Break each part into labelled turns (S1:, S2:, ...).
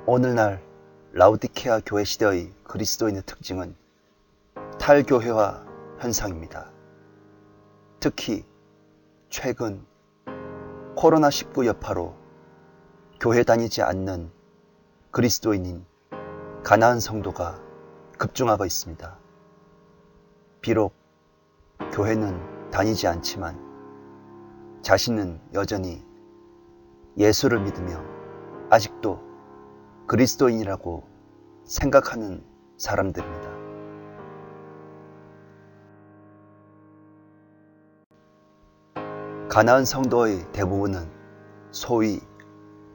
S1: 오늘날 라우디케아 교회 시대의 그리스도인의 특징은 탈교회화 현상입니다. 특히 최근 코로나19 여파로 교회 다니지 않는 그리스도인인 가나안 성도가 급증하고 있습니다. 비록 교회는 다니지 않지만 자신은 여전히 예수를 믿으며 아직도 그리스도인이라고 생각하는 사람들입니다. 가나안 성도의 대부분은 소위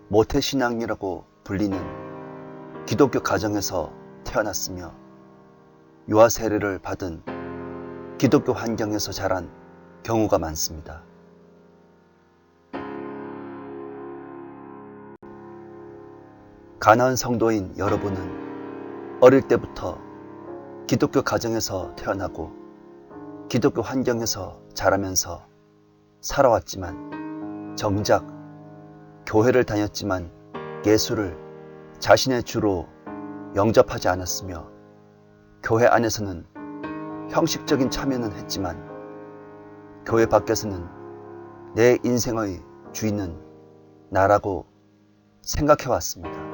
S1: 모태신앙이라고 불리는 기독교 가정에서 태어났으며 유아 세례를 받은 기독교 환경에서 자란 경우가 많습니다. 가나안 성도인 여러분은 어릴 때부터 기독교 가정에서 태어나고 기독교 환경에서 자라면서 살아왔지만 정작 교회를 다녔지만 예수를 자신의 주로 영접하지 않았으며 교회 안에서는 형식적인 참여는 했지만 교회 밖에서는 내 인생의 주인은 나라고 생각해왔습니다.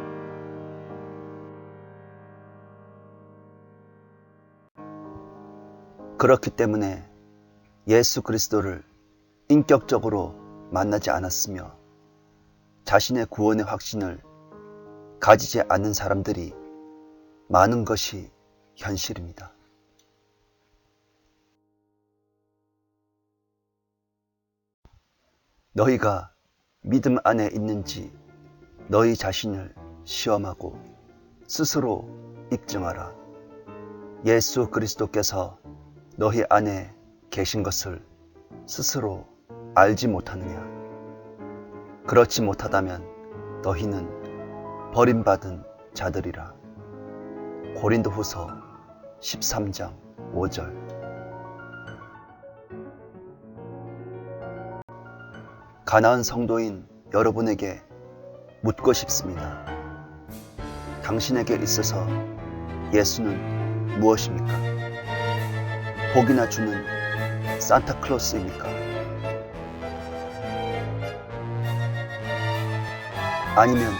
S1: 그렇기 때문에 예수 그리스도를 인격적으로 만나지 않았으며 자신의 구원의 확신을 가지지 않은 사람들이 많은 것이 현실입니다. 너희가 믿음 안에 있는지 너희 자신을 시험하고 스스로 입증하라. 예수 그리스도께서 너희 안에 계신 것을 스스로 알지 못하느냐? 그렇지 못하다면 너희는 버림받은 자들이라. 고린도후서 13장 5절. 가나안 성도인 여러분에게 묻고 싶습니다. 당신에게 있어서 예수는 무엇입니까? 복이나 주는 산타클로스입니까? 아니면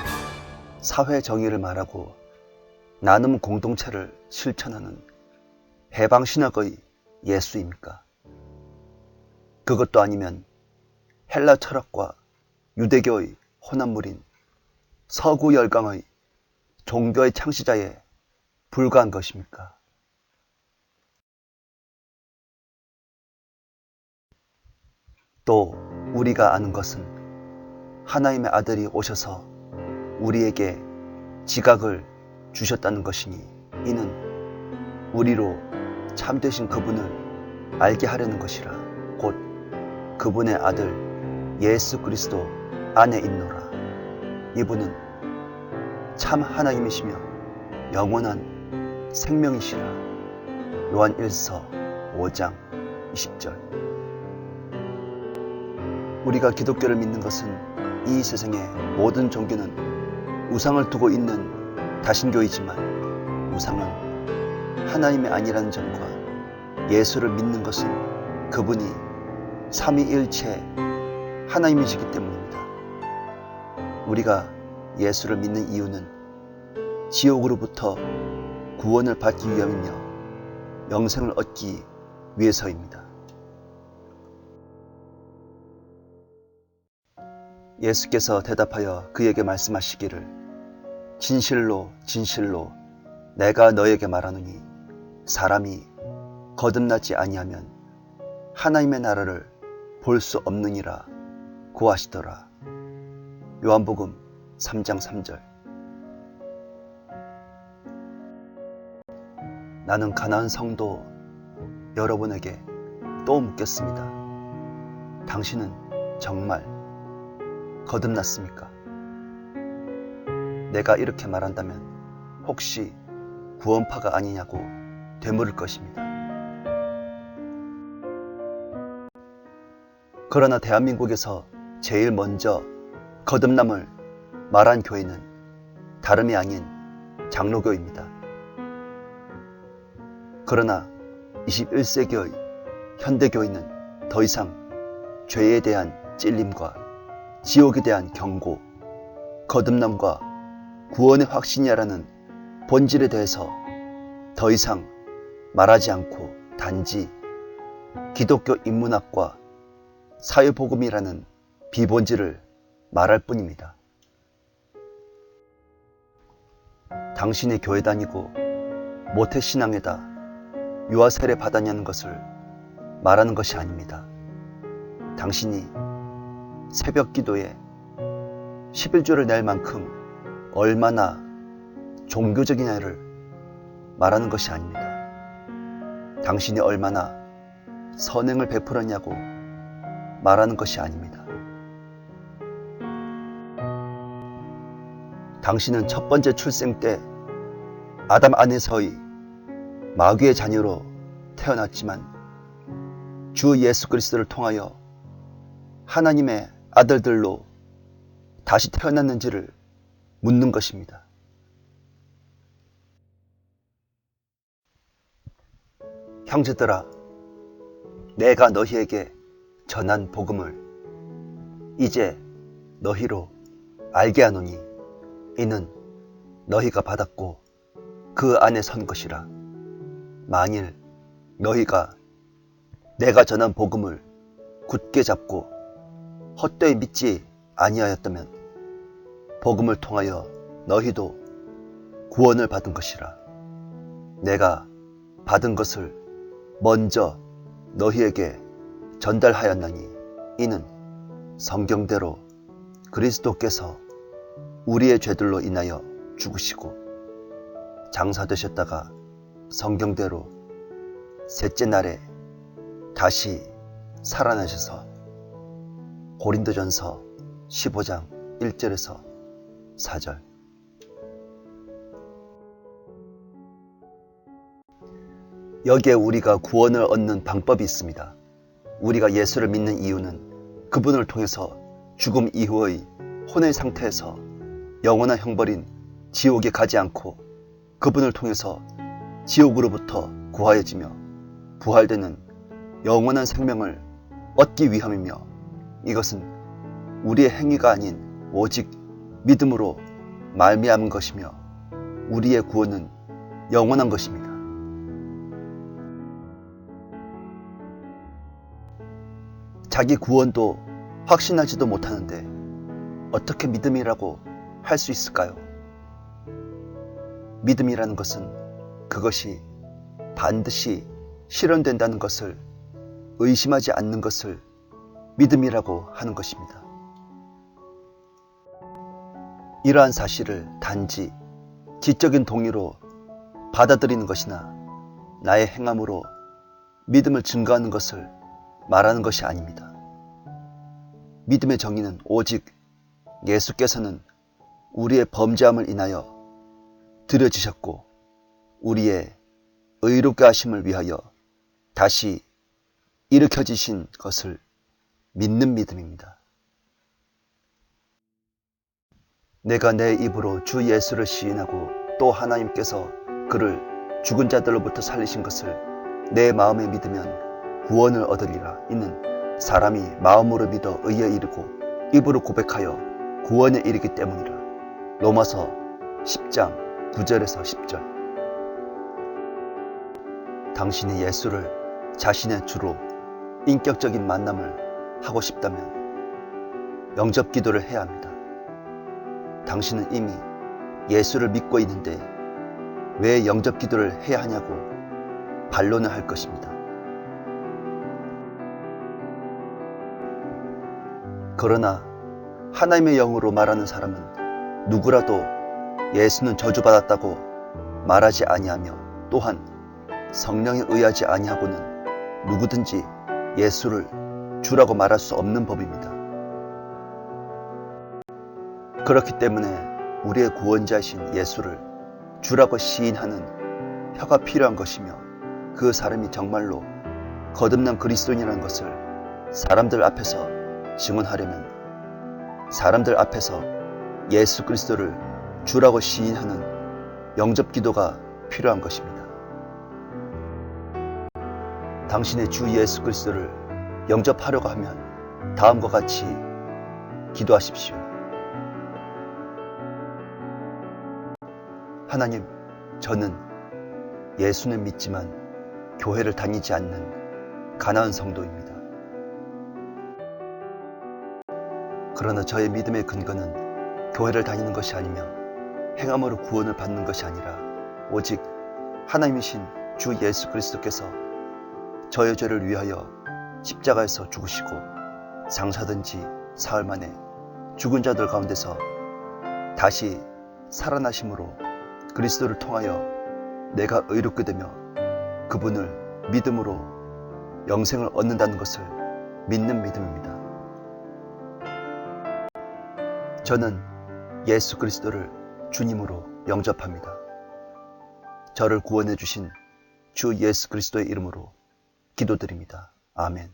S1: 사회 정의를 말하고 나눔 공동체를 실천하는 해방신학의 예수입니까? 그것도 아니면 헬라 철학과 유대교의 혼합물인 서구 열강의 종교의 창시자에 불과한 것입니까? 또 우리가 아는 것은 하나님의 아들이 오셔서 우리에게 지각을 주셨다는 것이니 이는 우리로 참되신 그분을 알게 하려는 것이라. 곧 그분의 아들 예수 그리스도 안에 있노라. 이분은 참 하나님이시며 영원한 생명이시라. 요한 1서 5장 20절. 우리가 기독교를 믿는 것은 이 세상의 모든 종교는 우상을 두고 있는 다신교이지만 우상은 하나님이 아니라는 점과 예수를 믿는 것은 그분이 삼위일체 하나님이시기 때문입니다. 우리가 예수를 믿는 이유는 지옥으로부터 구원을 받기 위함이며 영생을 얻기 위해서입니다. 예수께서 대답하여 그에게 말씀하시기를 진실로 진실로 내가 너에게 말하노니 사람이 거듭나지 아니하면 하나님의 나라를 볼 수 없느니라 고하시더라. 요한복음 3장 3절. 나는 가나안 성도 여러분에게 또 묻겠습니다. 당신은 정말 거듭났습니까? 내가 이렇게 말한다면 혹시 구원파가 아니냐고 되물을 것입니다. 그러나 대한민국에서 제일 먼저 거듭남을 말한 교회는 다름이 아닌 장로교입니다. 그러나 21세기의 현대교회는 더 이상 죄에 대한 찔림과 지옥에 대한 경고, 거듭남과 구원의 확신이라는 본질에 대해서 더 이상 말하지 않고 단지 기독교 인문학과 사회복음이라는 비본질을 말할 뿐입니다. 당신이 교회 다니고 모태신앙에다 유아세례 받았냐는 것을 말하는 것이 아닙니다. 당신이 새벽 기도에 11조를 낼 만큼 얼마나 종교적이냐를 말하는 것이 아닙니다. 당신이 얼마나 선행을 베풀었냐고 말하는 것이 아닙니다. 당신은 첫 번째 출생 때 아담 안에서의 마귀의 자녀로 태어났지만 주 예수 그리스도를 통하여 하나님의 아들들로 다시 태어났는지를 묻는 것입니다. 형제들아, 내가 너희에게 전한 복음을 이제 너희로 알게 하노니 이는 너희가 받았고 그 안에 선 것이라. 만일 너희가 내가 전한 복음을 굳게 잡고 헛되이 믿지 아니하였다면 복음을 통하여 너희도 구원을 받은 것이라. 내가 받은 것을 먼저 너희에게 전달하였나니 이는 성경대로 그리스도께서 우리의 죄들로 인하여 죽으시고 장사되셨다가 성경대로 셋째 날에 다시 살아나셔서 고린도전서 15장 1절에서 4절. 여기에 우리가 구원을 얻는 방법이 있습니다. 우리가 예수를 믿는 이유는 그분을 통해서 죽음 이후의 혼의 상태에서 영원한 형벌인 지옥에 가지 않고 그분을 통해서 지옥으로부터 구하여지며 부활되는 영원한 생명을 얻기 위함이며, 이것은 우리의 행위가 아닌 오직 믿음으로 말미암은 것이며 우리의 구원은 영원한 것입니다. 자기 구원도 확신하지도 못하는데 어떻게 믿음이라고 할 수 있을까요? 믿음이라는 것은 그것이 반드시 실현된다는 것을 의심하지 않는 것을 믿음이라고 하는 것입니다. 이러한 사실을 단지 지적인 동의로 받아들이는 것이나 나의 행함으로 믿음을 증거하는 것을 말하는 것이 아닙니다. 믿음의 정의는 오직 예수께서는 우리의 범죄함을 인하여 들여지셨고 우리의 의롭게 하심을 위하여 다시 일으켜지신 것을 믿는 믿음입니다. 내가 내 입으로 주 예수를 시인하고 또 하나님께서 그를 죽은 자들로부터 살리신 것을 내 마음에 믿으면 구원을 얻으리라. 이는 사람이 마음으로 믿어 의에 이르고 입으로 고백하여 구원에 이르기 때문이라. 로마서 10장 9절에서 10절. 당신이 예수를 자신의 주로 인격적인 만남을 하고 싶다면 영접 기도를 해야 합니다. 당신은 이미 예수를 믿고 있는데 왜 영접 기도를 해야 하냐고 반론을 할 것입니다. 그러나 하나님의 영으로 말하는 사람은 누구라도 예수는 저주받았다고 말하지 아니하며 또한 성령에 의하지 아니하고는 누구든지 예수를 주라고 말할 수 없는 법입니다. 그렇기 때문에 우리의 구원자이신 예수를 주라고 시인하는 혀가 필요한 것이며, 그 사람이 정말로 거듭난 그리스도인이라는 것을 사람들 앞에서 증언하려면 사람들 앞에서 예수 그리스도를 주라고 시인하는 영접 기도가 필요한 것입니다. 당신의 주 예수 그리스도를 영접하려고 하면 다음과 같이 기도하십시오. 하나님, 저는 예수는 믿지만 교회를 다니지 않는 가난한 성도입니다. 그러나 저의 믿음의 근거는 교회를 다니는 것이 아니며 행함으로 구원을 받는 것이 아니라 오직 하나님이신 주 예수 그리스도께서 저의 죄를 위하여 십자가에서 죽으시고 장사든지 사흘 만에 죽은 자들 가운데서 다시 살아나심으로 그리스도를 통하여 내가 의롭게 되며 그분을 믿음으로 영생을 얻는다는 것을 믿는 믿음입니다. 저는 예수 그리스도를 주님으로 영접합니다. 저를 구원해 주신 주 예수 그리스도의 이름으로 기도드립니다. 아멘.